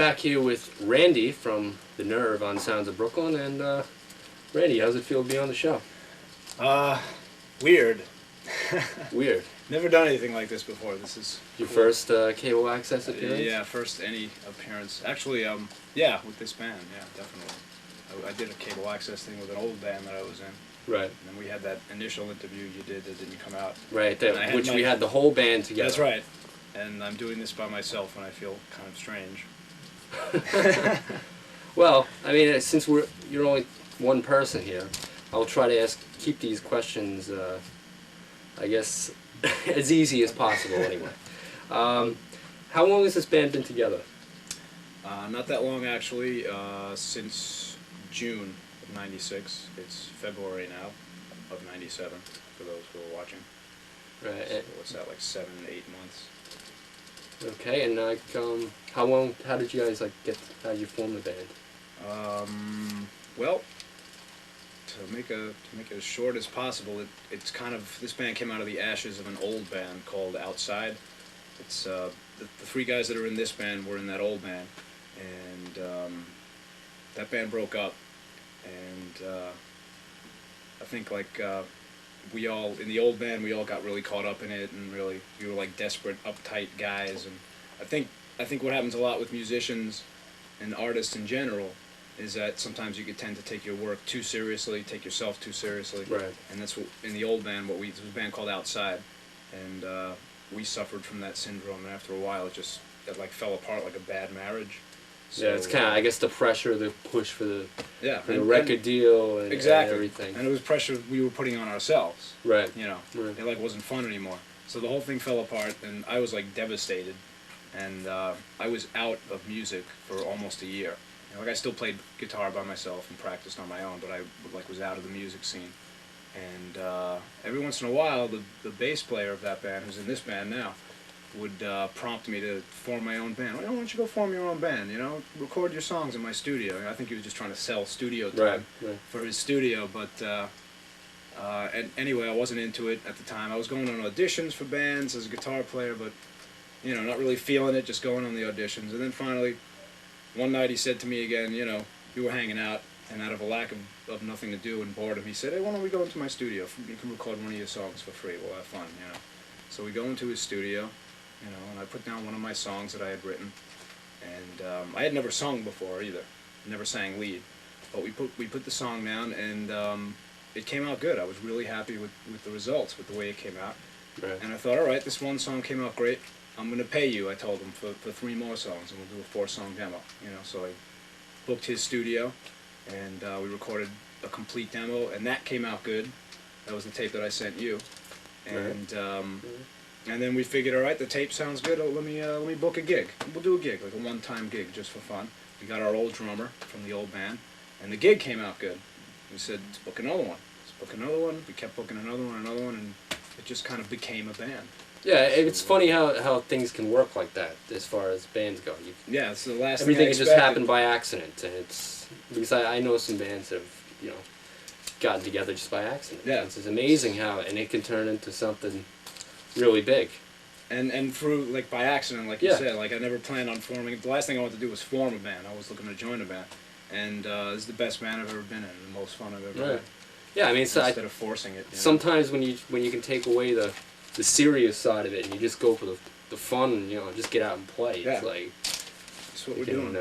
back here with Randy from The Nerve on Sounds of Brooklyn. And Randy, how's it feel to be on the show? Weird. Weird. Never done anything like this before. This is Your cool. First cable access appearance? Yeah, first any appearance. Actually, yeah, with this band, yeah, definitely. I did a cable access thing with an old band that I was in. Right. And then we had that initial interview you did that didn't come out. Right, which we my- had the whole band together. That's right. And I'm doing this by myself and I feel kind of strange. Well, I mean, since you're only one person here, I'll try to keep these questions, I guess, as easy as possible anyway. How long has this band been together? Not that long, actually. Since June of '96. It's February now of '97, for those who are watching. Right. So what's that, like 7, 8 months? Okay, and how did you guys how did you form the band? Well, to make it as short as possible, it's kind of, this band came out of the ashes of an old band called Outside. It's the three guys that are in this band were in that old band, and that band broke up, and I think we all, in the old band, we all got really caught up in it, and really, we were like desperate, uptight guys, and I think what happens a lot with musicians and artists in general is that sometimes you could tend to take your work too seriously, take yourself too seriously. Right. And that's what, in the old band, there was a band called Outside, and we suffered from that syndrome, and after a while it fell apart like a bad marriage. So, yeah, it's kind of, I guess, the pressure, the push for the record deal and, exactly. and everything. And it was pressure we were putting on ourselves. Right. You know, right. It wasn't fun anymore. So the whole thing fell apart, and I was devastated, and I was out of music for almost a year. You know, I still played guitar by myself and practiced on my own, but I was out of the music scene. And every once in a while, the bass player of that band, who's in this band now, would prompt me to form my own band. Why don't you go form your own band? You know, record your songs in my studio. I think he was just trying to sell studio time for his studio. But and anyway, I wasn't into it at the time. I was going on auditions for bands as a guitar player, but not really feeling it. Just going on the auditions. And then finally, one night he said to me again, we were hanging out, and out of a lack of nothing to do and boredom, he said, "Hey, why don't we go into my studio? You can record one of your songs for free. We'll have fun." So we go into his studio. And I put down one of my songs that I had written, and I had never sung before either, never sang lead, but we put the song down, and it came out good. I was really happy with the results, with the way it came out, Right. And I thought, all right, this one song came out great. I'm going to pay you, I told him, for 3 more songs, and we'll do a 4-song demo. So I booked his studio, and we recorded a complete demo, and that came out good. That was the tape that I sent you, and. And then we figured, all right, the tape sounds good. Let me book a gig. We'll do a gig, like a one-time gig, just for fun. We got our old drummer from the old band, and the gig came out good. We said, let's book another one. Let's book another one. We kept booking another one, and it just kind of became a band. Yeah, it's funny how things can work like that as far as bands go. Yeah, it's the last everything thing I just happened by accident, and it's because I know some bands that have gotten together just by accident. Yeah, it's amazing how, and it can turn into something really big. And through, by accident, like you said, I never planned on forming. The last thing I wanted to do was form a band. I was looking to join a band. And this is the best band I've ever been in, the most fun I've ever had. Yeah, I mean, instead of forcing it. Sometimes when you can take away the serious side of it and you just go for the fun and, just get out and play. Yeah. It's that's what we're doing.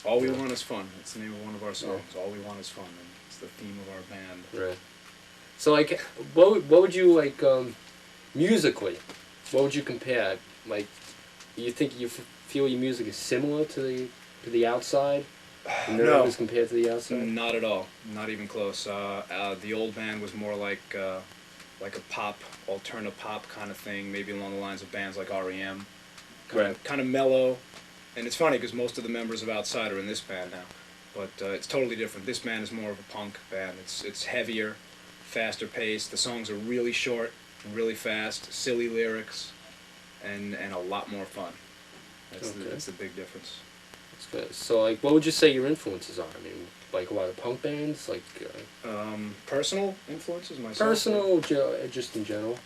All we want is fun. That's the name of one of our songs. Yeah. All we want is fun. And it's the theme of our band. Right. So, what would you, musically, what would you compare? You think you feel your music is similar to the Outside? No. As compared to the Outside? Not at all. Not even close. The old band was more like a pop, alternative pop kind of thing, maybe along the lines of bands like R.E.M. Kind of mellow. And it's funny because most of the members of Outside are in this band now. But it's totally different. This band is more of a punk band. It's heavier, faster paced. The songs are really short and really fast, silly lyrics, and a lot more fun. That's the big difference. That's good. So, what would you say your influences are? I mean, a lot of punk bands, personal influences myself. Personal, just in general.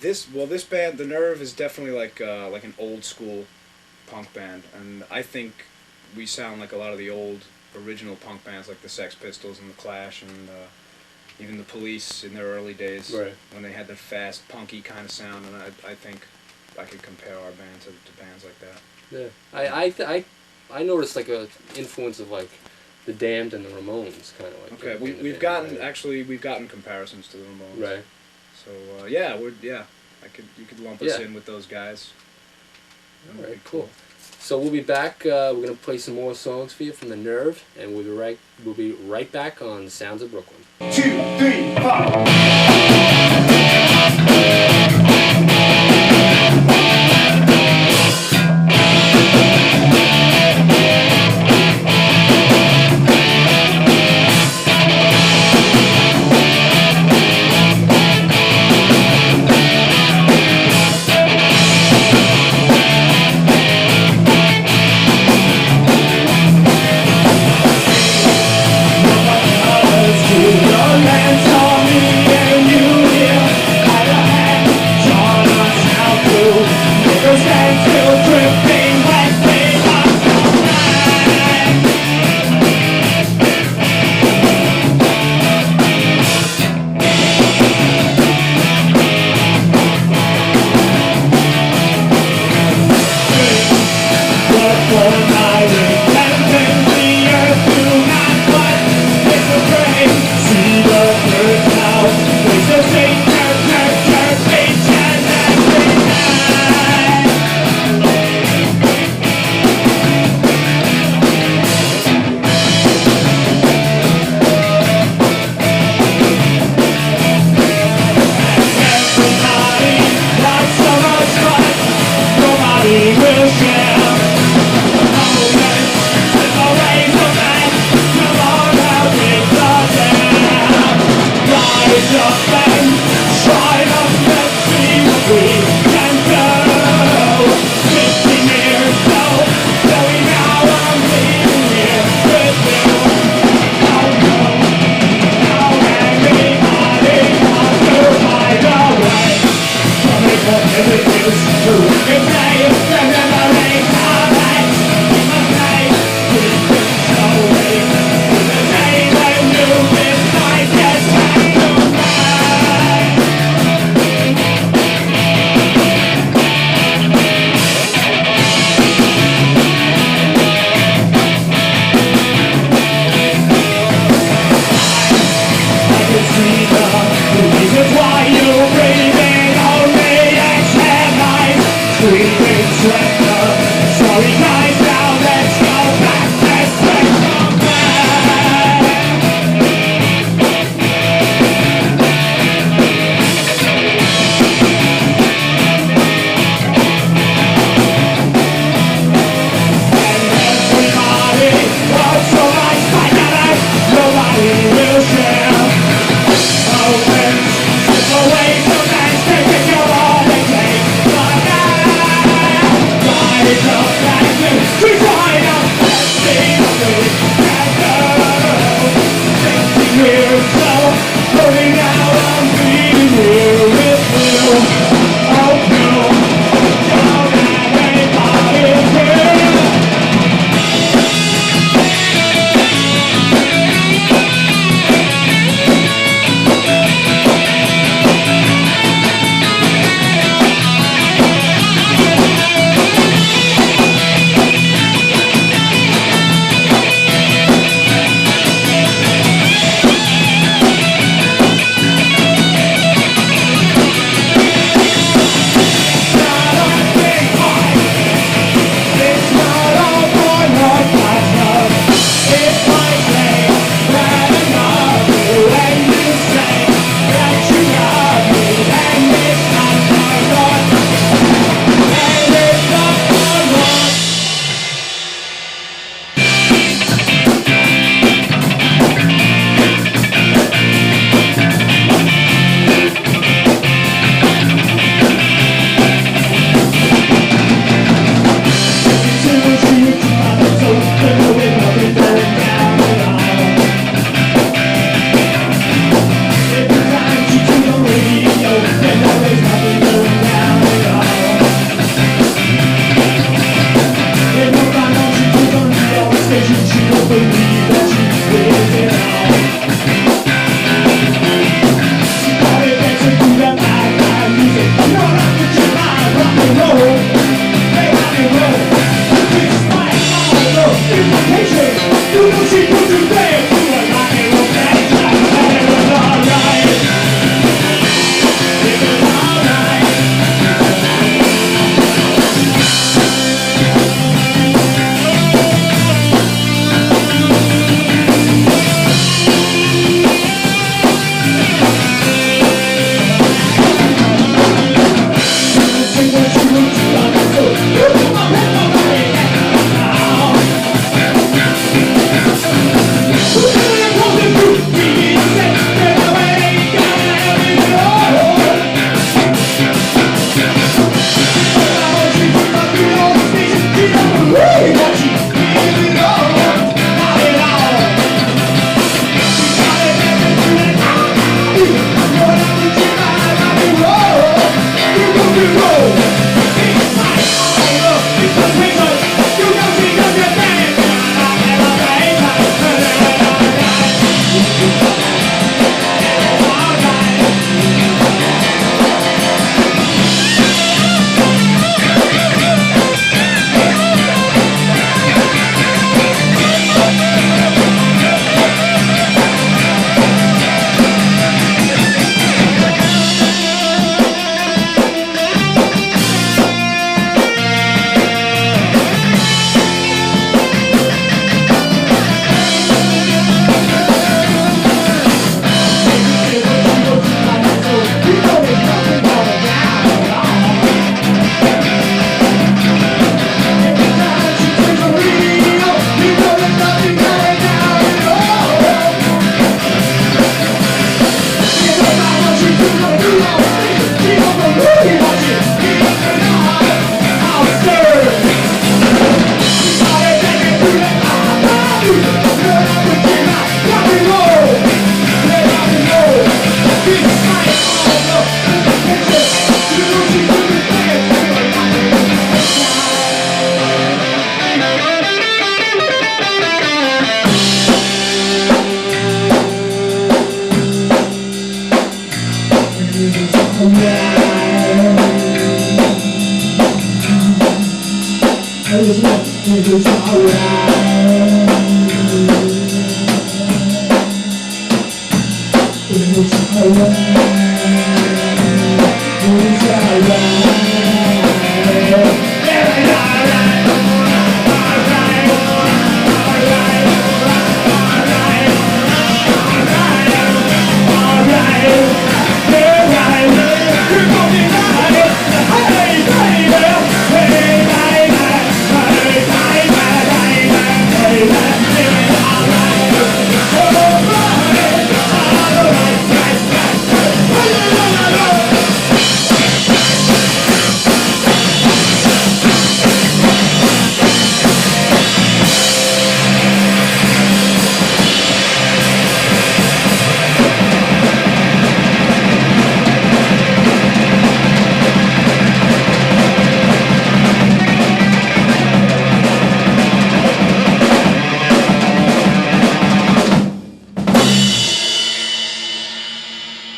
This band, The Nerve, is definitely like an old school punk band, and I think we sound like a lot of the old original punk bands, like the Sex Pistols and the Clash, and even the Police in their early days, Right. when they had that fast, punky kind of sound. And I think I could compare our band to bands like that. Yeah. I noticed like a influence of like the Damned and the Ramones, kind of like. Okay, in the we've band, gotten we've gotten comparisons to the Ramones. Right. So you could lump us Yeah. in with those guys. That would All be right. Cool. So we'll be back. We're gonna play some more songs for you from the Nerve, and we'll be right back on Sounds of Brooklyn. 2, 3, 4. Your hands on me.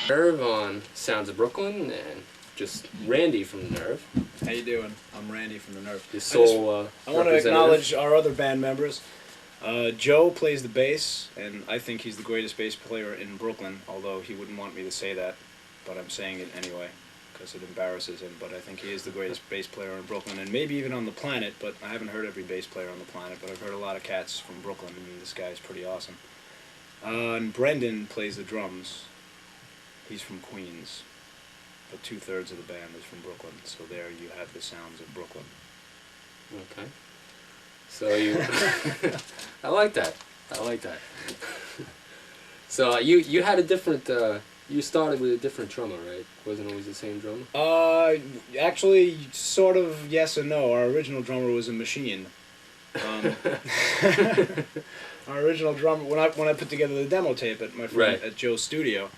Nerve on Sounds of Brooklyn, and just Randy from Nerve, How you doing? I'm Randy from the Nerve. the sole I want to acknowledge our other band members. Joe plays the bass, and I think he's the greatest bass player in Brooklyn, although he wouldn't want me to say that, but I'm saying it anyway, because it embarrasses him. But I think he is the greatest bass player in Brooklyn, and maybe even on the planet, but I haven't heard every bass player on the planet, but I've heard a lot of cats from Brooklyn, and this guy's pretty awesome. And Brendan plays the drums. He's from Queens, but 2/3 of the band is from Brooklyn, so there you have the sounds of Brooklyn. Okay. So you, I like that. I like that. So you had a different. You started with a different drummer, right? Wasn't always the same drummer. Actually, sort of yes and no. Our original drummer was a machine. Our original drummer, when I put together the demo tape at my friend Right. at Joe's studio,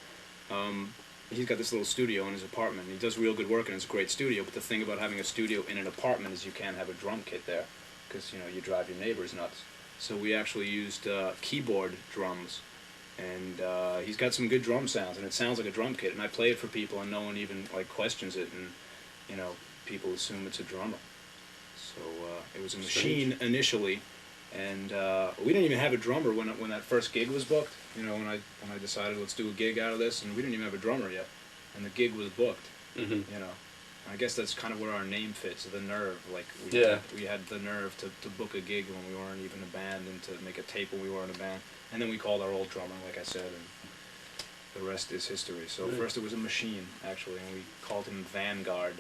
he's got this little studio in his apartment. He does real good work and it's a great studio. But the thing about having a studio in an apartment is you can't have a drum kit there, because you drive your neighbors nuts. So we actually used keyboard drums, and he's got some good drum sounds, and it sounds like a drum kit. And I play it for people, and no one even questions it, and people assume it's a drummer. So it was a machine initially. And we didn't even have a drummer when that first gig was booked. When I decided let's do a gig out of this, and we didn't even have a drummer yet, and the gig was booked. Mm-hmm. I guess that's kind of where our name fits, the Nerve. Like we had the nerve to book a gig when we weren't even a band, and to make a tape when we weren't a band. And then we called our old drummer, like I said, and the rest is history. So first it was a machine actually, and we called him Vanguard.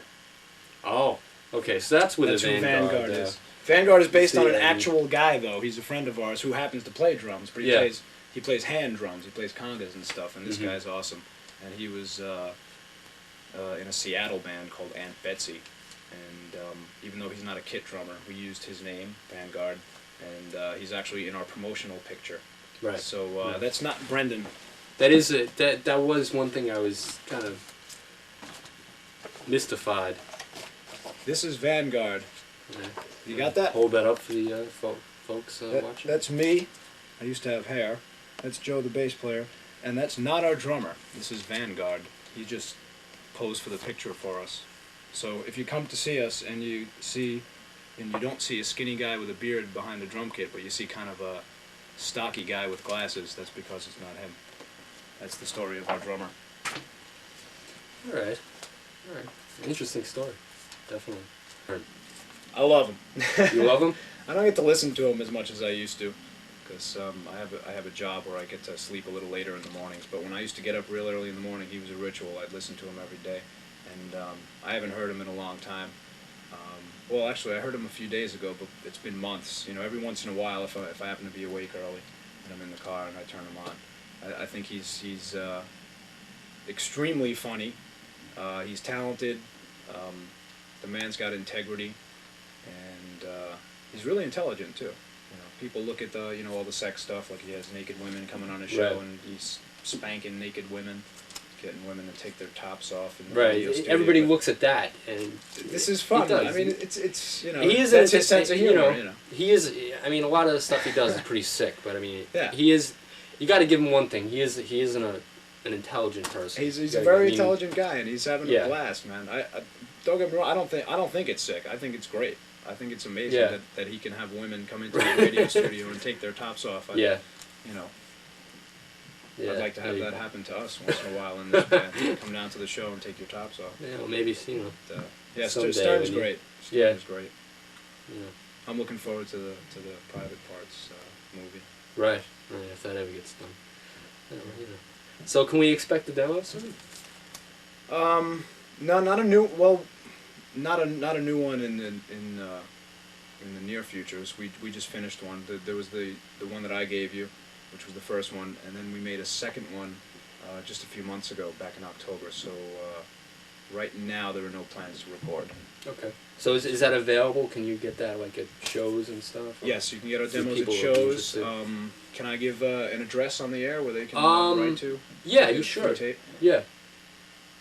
Oh, okay. So that's what That's a who Vanguard, Vanguard is. Vanguard is based on an See, actual guy, though. He's a friend of ours who happens to play drums, but Yeah. he plays hand drums. He plays congas and stuff, and this Mhm. guy's awesome. And he was in a Seattle band called Aunt Betsy, and even though he's not a kit drummer, we used his name, Vanguard, and he's actually in our promotional picture. Right. So Right. that's not Brendan. That is that was one thing I was kind of mystified. This is Vanguard. Yeah. You got that? Hold that up for the folks watching. That's me. I used to have hair. That's Joe, the bass player. And that's not our drummer. This is Vanguard. He just posed for the picture for us. So if you come to see us and you don't see a skinny guy with a beard behind the drum kit, but you see kind of a stocky guy with glasses, that's because it's not him. That's the story of our drummer. All right. Interesting story. Definitely. I love him. You love him? I don't get to listen to him as much as I used to, because I have a job where I get to sleep a little later in the mornings. But when I used to get up real early in the morning, he was a ritual. I'd listen to him every day, and I haven't heard him in a long time. Well, actually, I heard him a few days ago, but it's been months. Every once in a while, if I happen to be awake early and I'm in the car and I turn him on, I think he's extremely funny. He's talented. The man's got integrity. And he's really intelligent too. People look at all the sex stuff, like he has naked women coming on his show, Right. and he's spanking naked women, getting women to take their tops off. In the Right. video studio, Everybody but looks at that, and this is fun. He does. I mean, it's he is that's his sense of humor. He is. I mean, a lot of the stuff he does is pretty sick, but I mean, Yeah. he is. You got to give him one thing. He isn't an intelligent person. He's Yeah, a very I mean, intelligent guy, and he's having Yeah. a blast, man. I don't get me wrong. I don't think it's sick. I think it's great. I think it's amazing Yeah. that he can have women come into the radio studio and take their tops off. Yeah. You know, Yeah. I'd like to have there you that go. happen to us once in a while in this band. Come down to the show and take your tops off. Yeah, well, maybe But, yeah, Someday Stern's when you- great. Yeah. Stern's great. you know. I'm looking forward to the Private Parts movie. Right. Right. If that ever gets done. Yeah, well, you know. So can we expect a demo soon? No, not a new. Well, not a new one in the near futures. We just finished one. There was the one that I gave you, which was the first one, and then we made a second one just a few months ago, back in October. So right now there are no plans to record. Okay. So is that available? Can you get that like at shows and stuff? or- Yes, you can get our So demos at people will be shows. interested. Can I give an address on the air where they can write to? Yeah, Get you it sure. through tape? Yeah.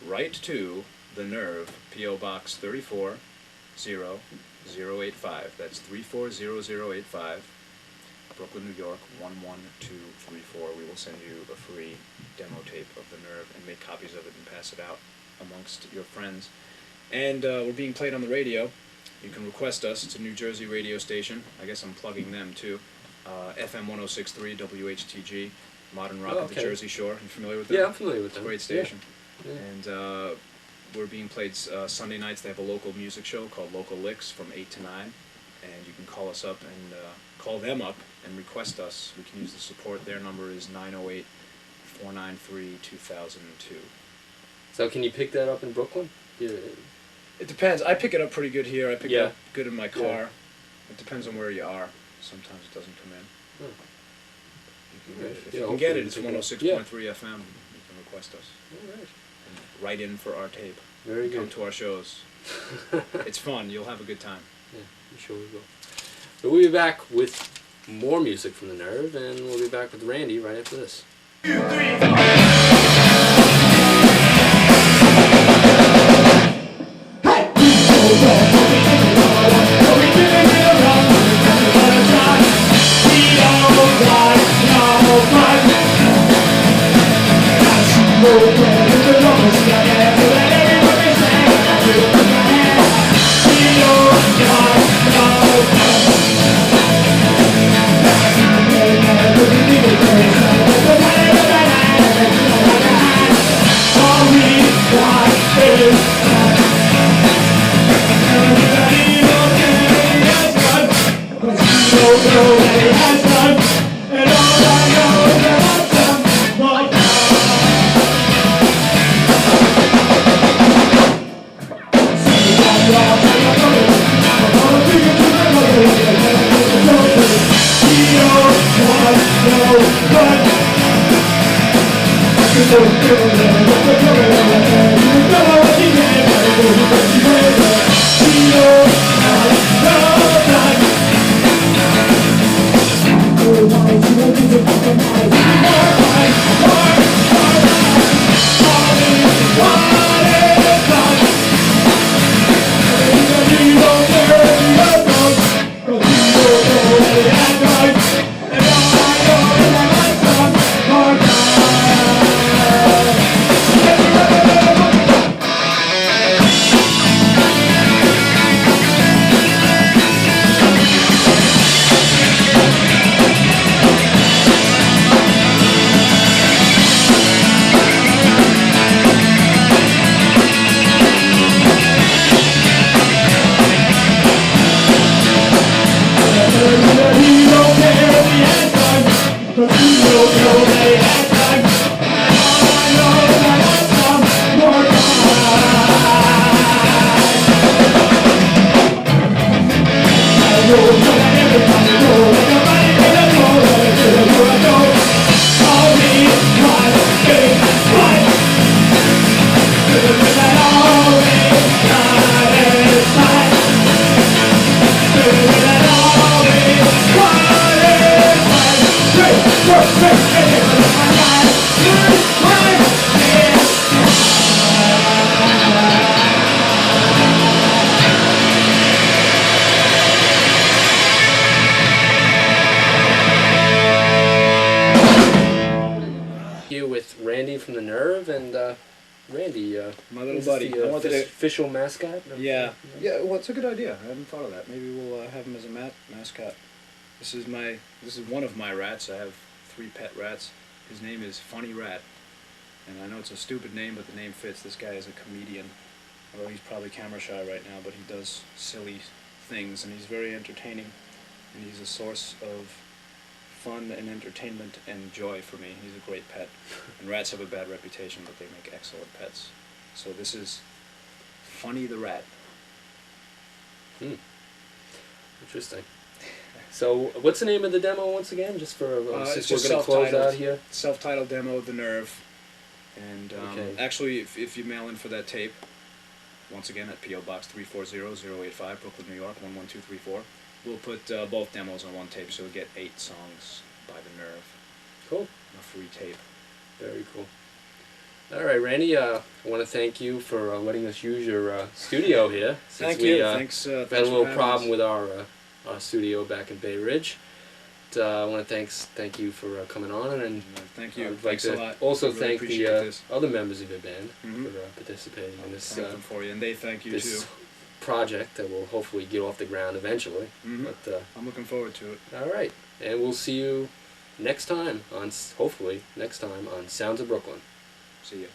Write to The Nerve, P.O. Box 340-085. That's 340085, Brooklyn, New York 11234. We will send you a free demo tape of The Nerve and make copies of it and pass it out amongst your friends. And we're being played on the radio. You can request us. It's a New Jersey radio station. I guess I'm plugging them too. FM 1063 WHTG, Modern Rock Oh, of the okay. Jersey Shore. You familiar with them? Yeah, I'm familiar with It's a them. great station. Yeah. And we're being played Sunday nights. They have a local music show called Local Licks from 8 to 9. And you can call us up and call them up and request us. We can use the support. Their number is 908-493-2002. So can you pick that up in Brooklyn? Yeah. It depends. I pick it up pretty good here. I pick it Yeah. up good in my car. Yeah. It depends on where you are. Sometimes it doesn't come in. Oh. You can get it. If Yeah, you can get hopefully it, it's you can- 106.3 FM. You can request us. All right. And write in for our tape. Very Come good. to our shows. It's fun. You'll have a good time. Yeah, I'm sure we will. But we'll be back with more music from The Nerve, and we'll be back with Randy right after this. 2, 3, Randy, My little is this buddy. the, I wanted to. official mascot? of- Yeah. Yeah. Well, it's a good idea. I hadn't thought of that. Maybe we'll have him as a mascot. This is one of my rats. I have 3 pet rats. His name is Funny Rat, and I know it's a stupid name, but the name fits. This guy is a comedian. Although he's probably camera shy right now, but he does silly things, and he's very entertaining, and he's a source of fun and entertainment and joy for me. He's a great pet. And rats have a bad reputation, but they make excellent pets. So this is Funny the Rat. Hmm. Interesting. So, what's the name of the demo once again? Just for since it's we're going to close self-titled. out here. Self-titled demo of The Nerve. And Okay. actually, if you mail in for that tape, once again at P.O. Box 340085, Brooklyn, New York, 11234, we'll put both demos on one tape, so we'll get 8 songs by The Nerve. Cool. A free tape. Very cool. All right, Randy. I want to thank you for letting us use your studio here. Since Thank we, you. Thanks. had a For little having problem us. with our studio back in Bay Ridge. I want to thank you for coming on, and Thank you. I'd like Thanks to a lot. also I really thank appreciate the this. other members of your band Mhm. for participating in this Thank them for you, and they thank you this too. project that will hopefully get off the ground eventually. Mhm. But I'm looking forward to it. all right, and we'll see you next time on hopefully next time on Sounds of Brooklyn. See you.